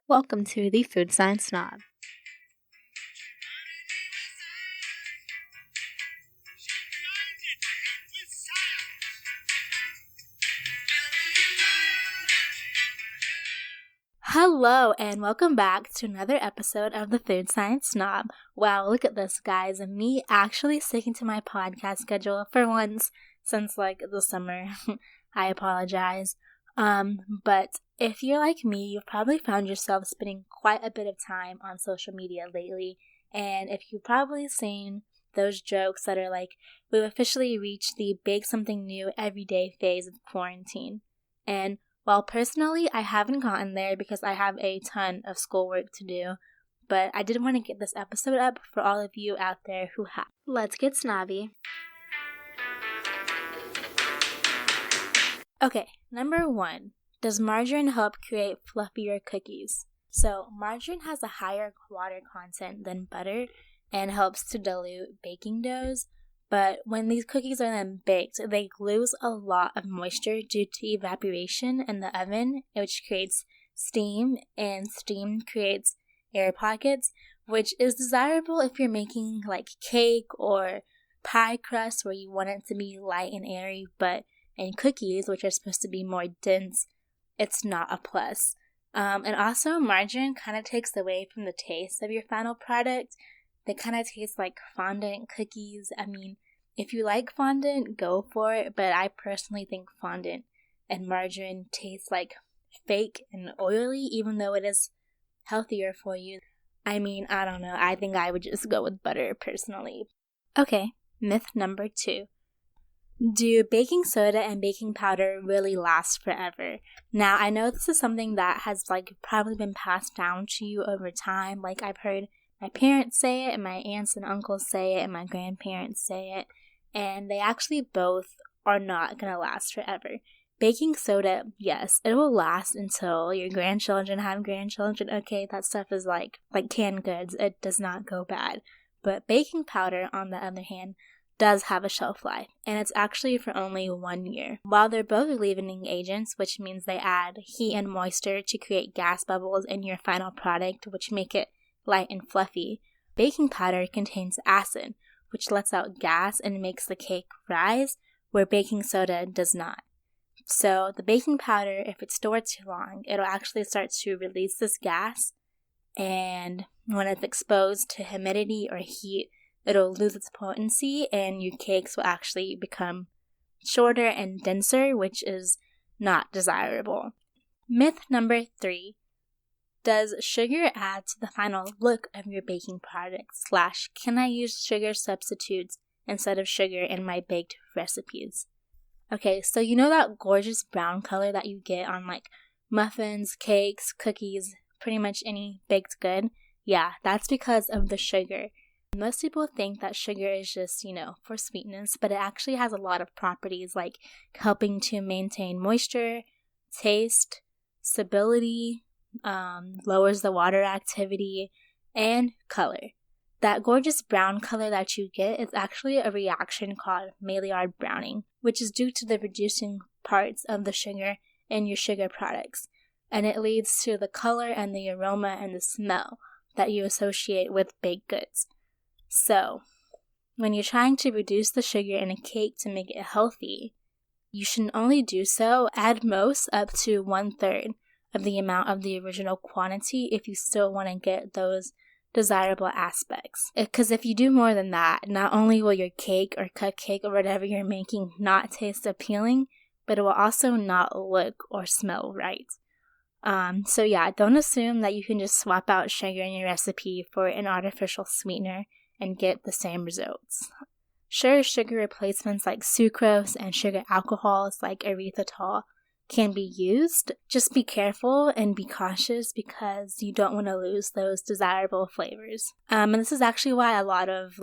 Welcome to the Food Science Snob. Hello and welcome back to another episode of the Food Science Snob. Wow, look at this, guys. Me actually sticking to my podcast schedule for once since the summer. I apologize. But if you're like me, you've probably found yourself spending quite a bit of time on social media lately. And if you've probably seen those jokes that are like, we've officially reached the bake something new every day phase of quarantine. And while personally, I haven't gotten there because I have a ton of schoolwork to do, but I did want to get this episode up for all of you out there who have. Let's get snobby. Okay, number 1. Does margarine help create fluffier cookies? So, margarine has a higher water content than butter and helps to dilute baking doughs. But when these cookies are then baked, they lose a lot of moisture due to evaporation in the oven, which creates steam, and steam creates air pockets, which is desirable if you're making cake or pie crust where you want it to be light and airy, but in cookies, which are supposed to be more dense, it's not a plus. And also, margarine kind of takes away from the taste of your final product. They kind of taste like fondant cookies. I mean, if you like fondant, go for it, but I personally think fondant and margarine taste like fake and oily, even though it is healthier for you. I mean, I don't know. I think I would just go with butter personally. Okay, myth number 2. Do baking soda and baking powder really last forever? Now, I know this is something that has probably been passed down to you over time. I've heard my parents say it, and my aunts and uncles say it, and my grandparents say it, and they actually both are not going to last forever. Baking soda, yes, it will last until your grandchildren have grandchildren. Okay, that stuff is like canned goods. It does not go bad. But baking powder, on the other hand, does have a shelf life, and it's actually for only 1 year. While they're both leavening agents, which means they add heat and moisture to create gas bubbles in your final product, which make it light and fluffy, baking powder contains acid, which lets out gas and makes the cake rise, where baking soda does not. So the baking powder, if it's stored too long, it'll actually start to release this gas, and when it's exposed to humidity or heat, it'll lose its potency, and your cakes will actually become shorter and denser, which is not desirable. Myth number 3. Does sugar add to the final look of your baking product? / can I use sugar substitutes instead of sugar in my baked recipes? Okay, so you know that gorgeous brown color that you get on muffins, cakes, cookies, pretty much any baked good? Yeah, that's because of the sugar. Most people think that sugar is just, for sweetness, but it actually has a lot of properties like helping to maintain moisture, taste, stability, lowers the water activity, and color. That gorgeous brown color that you get is actually a reaction called Maillard browning, which is due to the reducing parts of the sugar in your sugar products, and it leads to the color and the aroma and the smell that you associate with baked goods. So, when you're trying to reduce the sugar in a cake to make it healthy, you should only do so at most up to 1/3 of the amount of the original quantity if you still want to get those desirable aspects. Because if you do more than that, not only will your cake or cupcake or whatever you're making not taste appealing, but it will also not look or smell right. So yeah, don't assume that you can just swap out sugar in your recipe for an artificial sweetener and get the same results. Sure, sugar replacements like sucrose and sugar alcohols like erythritol can be used. Just be careful and be cautious because you don't want to lose those desirable flavors. And this is actually why a lot of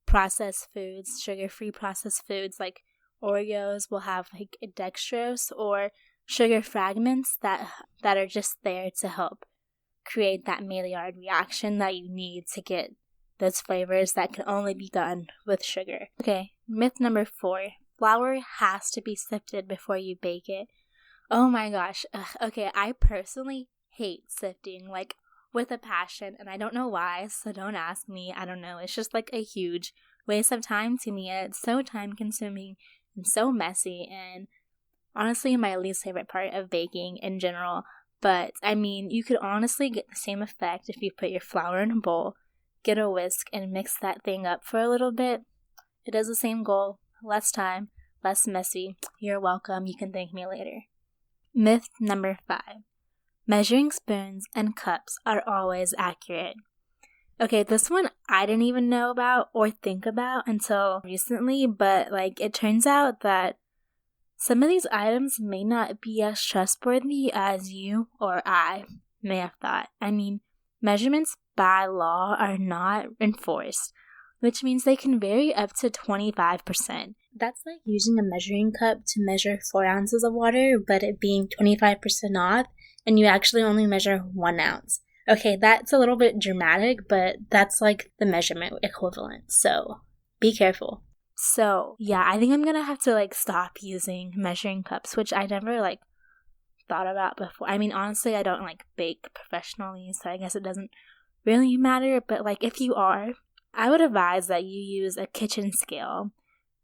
processed foods, sugar-free processed foods like Oreos will have dextrose or sugar fragments that are just there to help create that Maillard reaction that you need to get those flavors that can only be done with sugar. Okay, myth number 4. Flour has to be sifted before you bake it. Oh my gosh. Okay, I personally hate sifting, like with a passion, and I don't know why, so don't ask me. I don't know. It's just like a huge waste of time to me. It's so time consuming and so messy, and honestly my least favorite part of baking in general. But I mean, you could honestly get the same effect if you put your flour in a bowl, get a whisk, and mix that thing up for a little bit. It does the same goal. Less time, less messy. You're welcome. You can thank me later. Myth number 5. Measuring spoons and cups are always accurate. Okay, this one I didn't even know about or think about until recently, but like it turns out that some of these items may not be as trustworthy as you or I may have thought. I mean, measurements by law are not enforced, which means they can vary up to 25%. That's like using a measuring cup to measure 4 ounces of water, but it being 25% off, and you actually only measure 1 ounce. Okay, that's a little bit dramatic, but that's like the measurement equivalent, so be careful. So, yeah, I think I'm gonna have to like stop using measuring cups, which I never like thought about before. I mean, honestly, I don't like bake professionally, so I guess it doesn't really matter, but like if you are, I would advise that you use a kitchen scale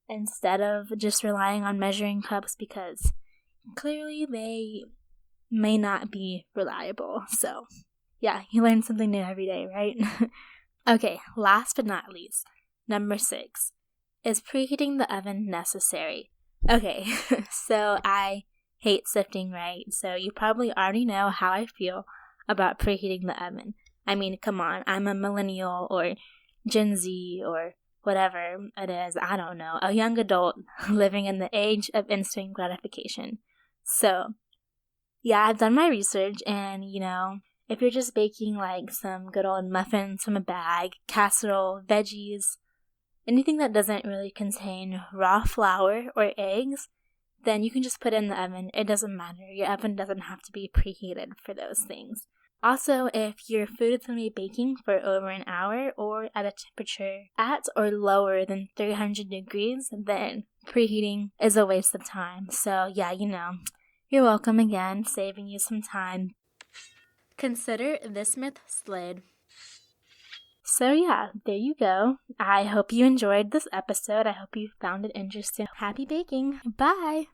instead of just relying on measuring cups, because clearly they may not be reliable. So, yeah, you learn something new every day, right? Okay, last but not least, number 6. Is preheating the oven necessary? Okay, so I hate sifting, right? So you probably already know how I feel about preheating the oven. I mean, come on, I'm a millennial or Gen Z or whatever it is, I don't know, a young adult living in the age of instant gratification. So, yeah, I've done my research, and, you know, if you're just baking like some good old muffins from a bag, casserole, veggies, anything that doesn't really contain raw flour or eggs, then you can just put it in the oven. It doesn't matter. Your oven doesn't have to be preheated for those things. Also, if your food is going to be baking for over an hour or at a temperature at or lower than 300 degrees, then preheating is a waste of time. So yeah, you know, you're welcome again, saving you some time. Consider this myth slid. So yeah, there you go. I hope you enjoyed this episode. I hope you found it interesting. Happy baking. Bye!